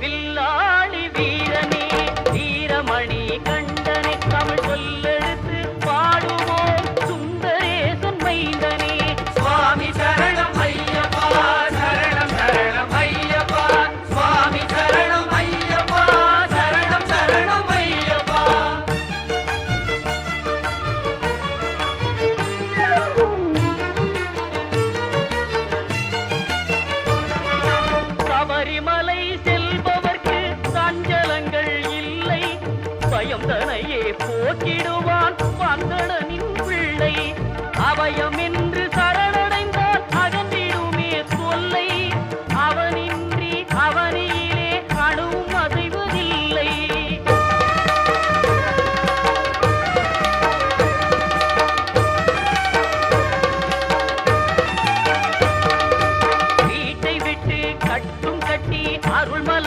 வில்லாளி வீரனே வீரமணி கண்டனே தமிழ் சொல்லெடுத்து பாடுவோம் சுந்தரேசன் மைந்தனே சுவாமி சரணம் ஐயப்பா சரணம் சரணம் ஐயப்பா சுவாமி சரணம் ஐயப்பா சரணம் சரணம் ஐயப்பா சபரிமலை செல்பவர்க்கு சஞ்சலங்கள் இல்லை பயம் தனையே போக்கிடுவான் வந்தடனின்